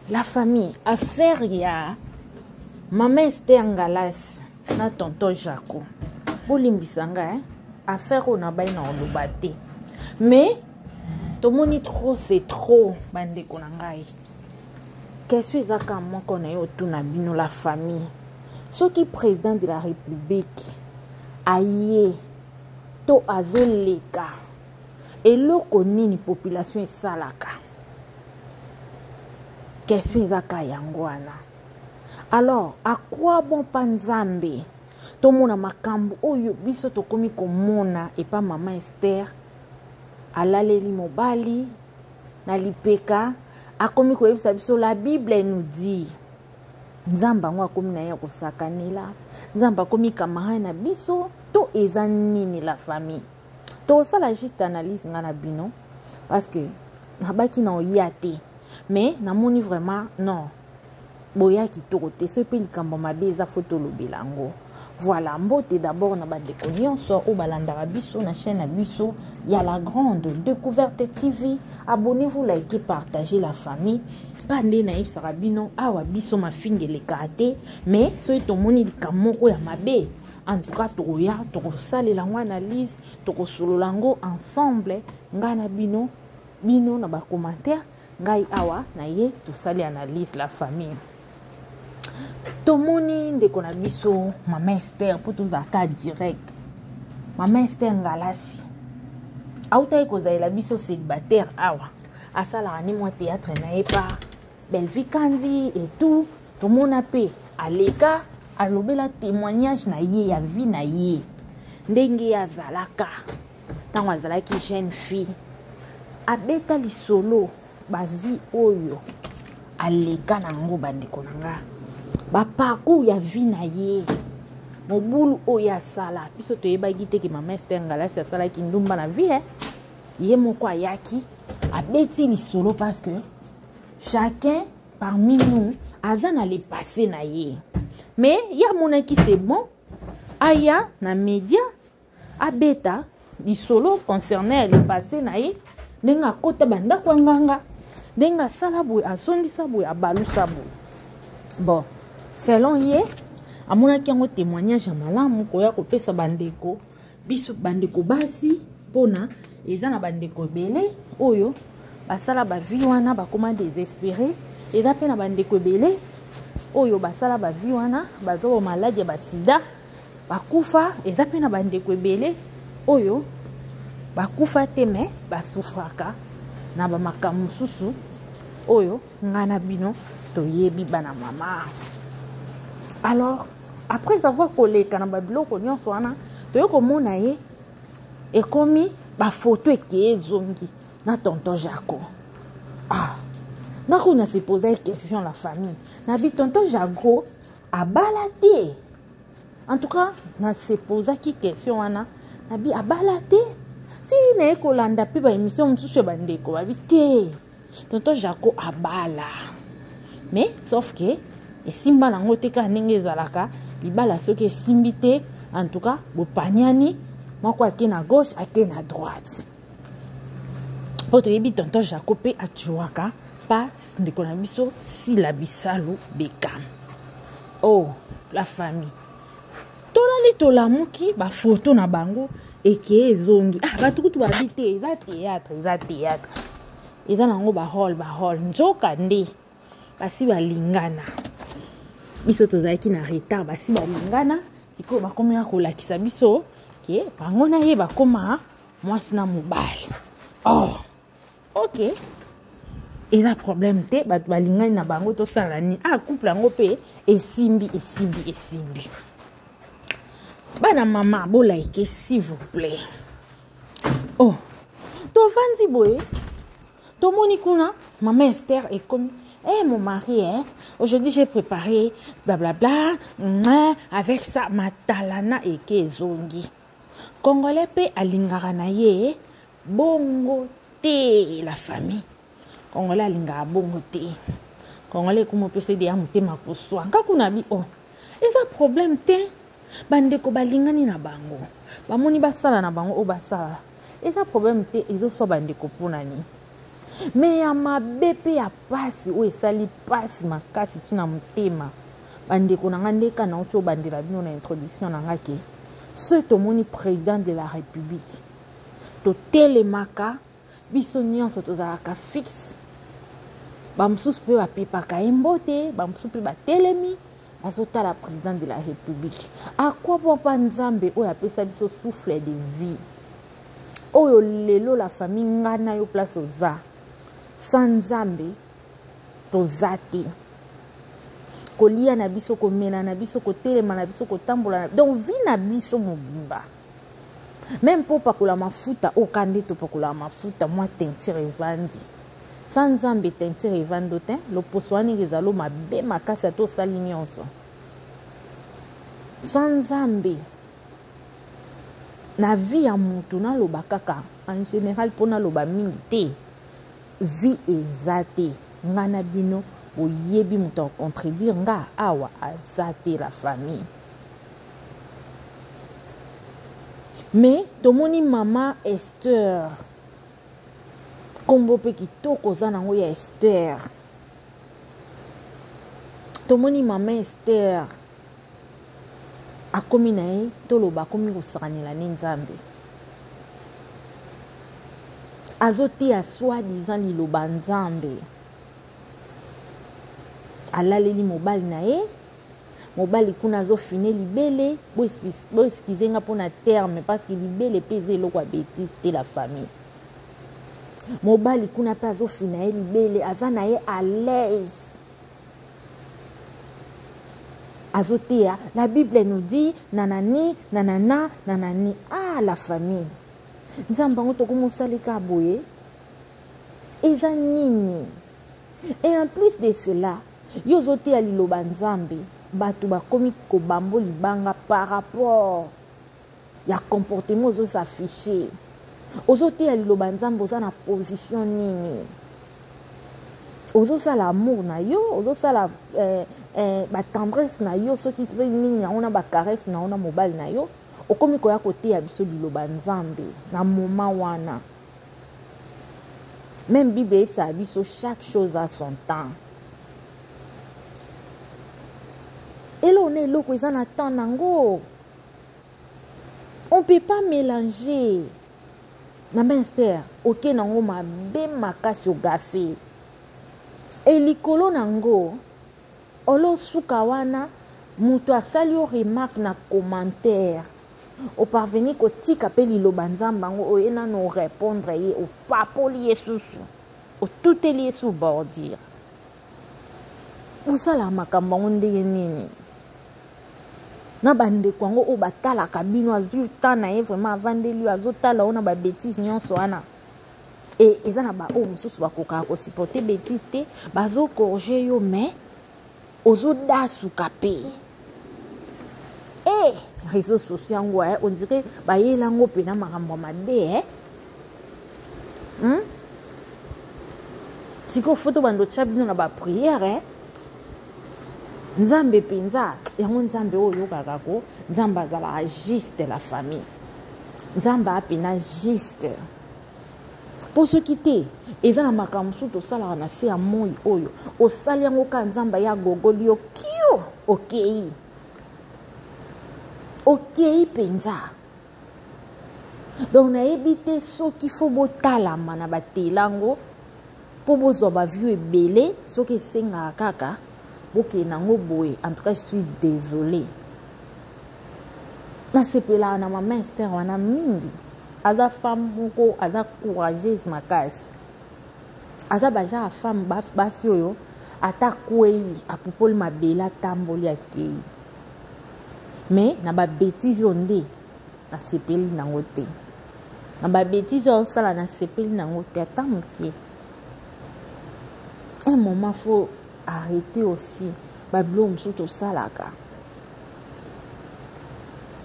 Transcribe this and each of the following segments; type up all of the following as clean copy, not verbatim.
la famille affaire ya maman Esther Ngalas na tonton Jaco bolimbisanga affaire on a bay na olobate mais tout le monde trop c'est trop bande ko na ngai qu'est-ce que ça comme moi qu'on a autour na bino la famille ce qui président de la République aye to azoleka eloko nini population esalaka qu'est-ce que ça kayangwana alors à quoi bon panzambe to mona makambo oyo biso to komi komona et pas maman Esther alaleli mobali na lipeka akomi ko yebisa biso la Bible nous dit nzamba ngo akomi na ya kosakanela nzamba akomi kamara na biso to eza nini la famille to ça la juste analyse ngana bino parce que nabaki na oyate mais namoni vraiment non boya kitoko te so pe likambo mabe eza photo lobelango voilà mbote d'abord na bandeko nyonso o balandaka biso na chaîne na biso ya la grande découverte TV abonnez-vous likez partagez la famille kande na yebisaka bino awa biso mafingeleka te mais so etomoni likambo moko ya mabe en tout cas tokoya tokosalela yango analyse tokosolola yango ensemble ngai na bino na bacommentaire ngai awa na ye tosali analyse la famille tomoni ndeko na biso maman Esther pour tous aka direct maman Esther Ngalasi auta kozala biso célibataire awa asala ni moi théâtre na epa Belvi Kanzi et tout tomona pe aleka alobela témoignage na ye ya vie na ye ndenge ya zalaka tango azalaki jeune fille abeta lisolo ba vie oyo aleka nango bandeko nanga bapaku ya vie na ye mobulu oyo asala biso toyebaki te ke maman Esther Ngalasi asalaki ndumba na vie ye moko ayaki abeti lisolo parce que chacun parmi nous aza na le passé na ye mais ya monaki c'est bon aya na média abeta lisolo concernant le passé na ye ndenge akota bandako ya nganga ndenge asala boye asondisa boye abalusa boye bon selon ye amonaki yango témoignage ya malamu koya kopesa bandeko biso bandeko basi pona eza na bandeko ebele oyo basala bavi wana bakoma désespéré eza pe na bandeko ebele oyo basala bavi wana bazoba maladi ya basida bakufa eza pe na bandeko ebele oyo bakufa te me basufraka na bamakambo mosusu oyo ngai na bino toyebi bana mama. Alors après avoir koleka na babiloko nyonso wana toyo komona ye ekomi bafoto ekezongi na tonton Jaco ngako na se poser question la famille na bi tonton Jaco abala te en tout cas na se poser ki question wana na bi abala te si na ekolanda pe ba émission mosusu ya bandeko babi te tonton Jaco abala mais sauf que esimba nango te ka ndenge ezalaka libala soki esimbi te en tout cas bopaniani moko ake na gauche ake na droite po toyebi tonton Jaco pe atuwaka pa ndeko na biso Sila Bisalu Bekam. Oh la famille tolali tolamuki bafoto na bango eke ezongi batukutu babi te eza théâtre eza nango bahall nzoka nde basi balingana biso tozalaki na retard basi balingana sikoyo bakomi ya kolakisa biso ke bango na ye bakoma mwasi na mobali ok eza problème te bato balingani na bango tosala nini couple yango mpe esimbi bana mama bolaike s'il vous plaît tovandi boye tomoni kuna maman Esther ekomi mon mari, aujourd'hui j'ai préparé blablabla, avec ça, matalana et kezongi. Congolais pe alingara na ye, bongo te la famille. Congolais alingara bongo te. Congolais comme peut se dire mute makoso. Anga kuna bi eza problème te. Bandeko balingani na bango. Bamoni basala na bango o basala. Eza problème te ezo so bandeko ponani. mais ya mabe mpe ya pasi oyo esali pasi makasi ntina motema bandeko na nga ndeka na oti obandela bino na introduction na nga ke soki tomoni président de la république totelemaka biso nyonso tozalaka fixe bamosusu mpe bapepaka ye mbote bamosusu mpe batelemi bazotala président de la république akwa mpopa nzambe oyo apesa biso souffle de vie oyo lelo la famille nga na yo place oza sans nzambe toza te kolia na biso komela na biso kotelema na biso kotambola donc vie na biso mobimba même mpo pakola mafuta oka nde topakola mafuta mwa teinture evandi sans nzambe teinture evando te loposo wana ezalo mabe makasi ata osali nyonso sans nzambe na vie ya mutu naloba kaka en général mpo naloba mingi te vie eza te nga na bino boyebi moto akontredire nga awa aza te la famille mais tomoni mama Esther kombo mpe kitoko oza nango ya Esther tomoni mama Esther akomi na ye toloba akomi kosakanela ne nzambe azoteya soi-disant liloba nzambe alaleli mobali na ye mobali kuna azofine libele boeskize nga mpona terme parce que libele mpe eza eloko ya bétise te la famille mobali kuna mpe azofina ye libele aza na ye à l'aise azoteya la Bible nous dit nanani nanana nanani ah la famille nzambe yango tokomosalika boye eza nini et en plus de cela yo ozoteya liloba nzambe bato bakomi kobambo libanga par rapport ya comportement ozosaffiche ozoteya liloba nzambe oza na position nini ozosala amour na yo ozosala batendresse na yo soki mpe nini yango na bacaresse na yo na mobali na yo okomi koya koteya biso liloba nzambe na moment wana même Bible eyebisaka biso chaque chose à son temps elo na eloko eza na temps nango on peut pas mélanger mama Esther oke nango mabe makasi ogafe elikolo nango olosuka wana mutu asali yo remarque na commentaire oparvenir kotika mpe liloba nzambe yango oye nano orépondre ye opapoli ye susu otuteli ye su bordire osala makambo yango ndenge nini na bandeko yango oyo batalaka bino azwi temps na ye vraiment avandeli yo azotala oyo na babétise nyonso wana e eza na baoyo mosusu bakokaka kosupporte bétise te bazokorge yo mais ozodasuka mpe e réseau sociaux yango on dirait bayela yango mpena makambo mabe sikoyo foto bando tia bino na bapriere nzambe mpenza yango nzambe oyo oyokaka ko nzambe azalaka juste la famille nzambe apena juste mpo soki te eza na makambo mosusu tosalaka na se ya moi oyo osali yango ka nzambe ya gogoli yo kio okei mpenza donc nayebi te soki fo botalama na batelango mpo bozwa baview ebele soki esengaka kaka bokende nango boye en tout cas je suis désolée nasepelaka na mama Esther wana mingi aza femme moko aza courageuse makasi aza baja ya femme basi oyo ata kwei apupoli mabele atamboli akei mais na babétise oyo nde nasepeli nango te na babétise oyo osala nasepeli nango te ata moke un moment faut arrêter aussi babilo mosusu tosalaka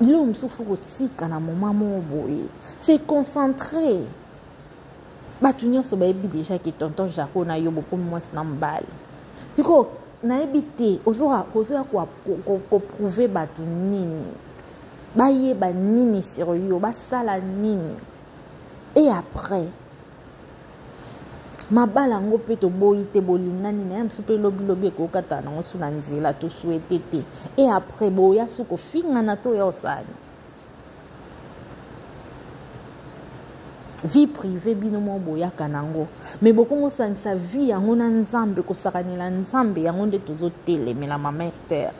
bilo mosusu faut kotika na moment moko boye c'est concentré bato nyonso bayebi déjà ke tonton Jaco na yo bokomi mwasi na mobali sikoyo nayebi te ozoya koprouve bato nini bayeba nini sur yo basala nini et après mabala yango mpe toboyi te bolingani na ye mosusu mpe lobilobi ekokata nango su na nzela tosuete te e après boya su kofingana to ya osani vie privée bino mo boyaka nango me bokongosangisa vie yango na nzambe kosakanela nzambe yango nde tozotelemela mama Esther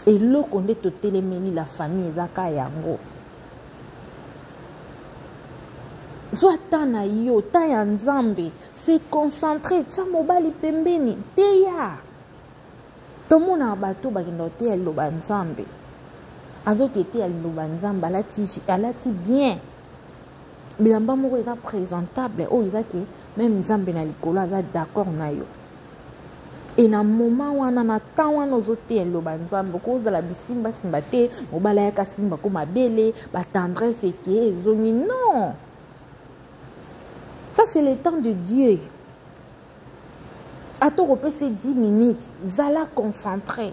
eloko nde totelemeli la famille ezaka yango zwa ta na yo ta ya nzambe se concentre tia mobali pembeni teya tomona bato bakenda koteya liloba nzambe azoketeya liloba nzambe alati bien bilamba moko eza présentable oyo eza ke même nzambe na likolo aza d'accord na yo e na moment wana na temps wana ozoteya liloba nzambe okozala bisimbasimba te mobali ayaka simba ko mabele batendresse eke ezongi non. Ça, c'est le temps de Dieu. À ton repos, c'est 10 minutes. Zala concentré.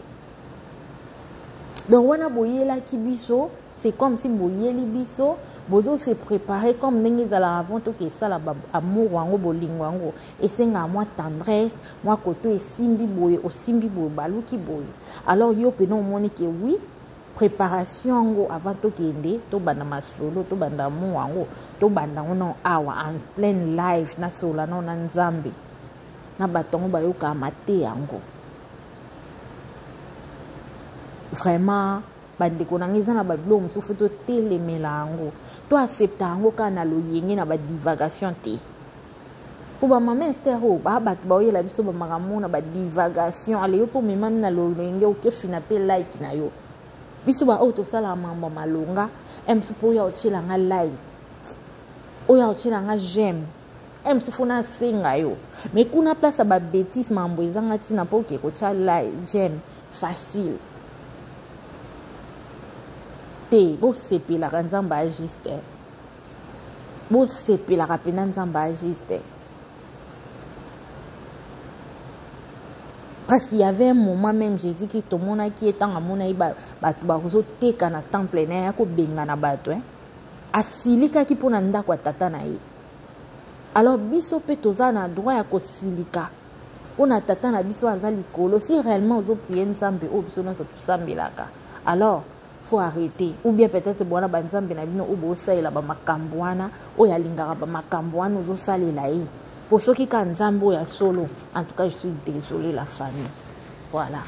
Donc, on a boyé la kibiso. C'est comme si boyé li biso. Bozo se préparer comme n'engue zala avant tout que ça la amour wango bolingo wango. Et c'est à moi tendresse, moi koto et simbi boye, au simbi boye balou ki boye. Alors yo penon moni que oui. Préparation avant to kende to banda masolo to banda mu wango to banda ono awa en plein live na sola no na nzambe na batongo bayoka mate yango vraiment bandeko na ngeza na bablo msufu to telemela yango to accepta yango kana loyenge na ba divagation te pour ba mama Esther o ba bat ba oyela biso ba makamona ba divagation ale yo po mema na loyenge o ke fina pe like na yo biso ba auto sala mambo malonga emsupo ya otshila nga like oya otshila nga j'aime emsupo na singa yo mais kuna place ba bêtise mambo ezanga tina po ke ko tshila like j'aime facile te bo sepela kanzamba juste bo sepela kapena nzamba juste. Parce qu'il y avait un moment même Jésus qui tout le monde qui est en amona iba batuba kuzo teka na temple na yako benga na bato asilika ki pona nda kwa tata na ye. Alors biso pe toza na droit ya ko silika pona tata na biso azali kolo si réellement ozo prier nzambe o biso na so tusambelaka. Alors faut arrêter ou bien peut-être bona banzambe na bino obo salela ba makambo wana o ya lingaka ba makambo wana ozo salela ye. Pour ceux qui ont un solo, en tout cas, je suis désolée, la famille. Voilà.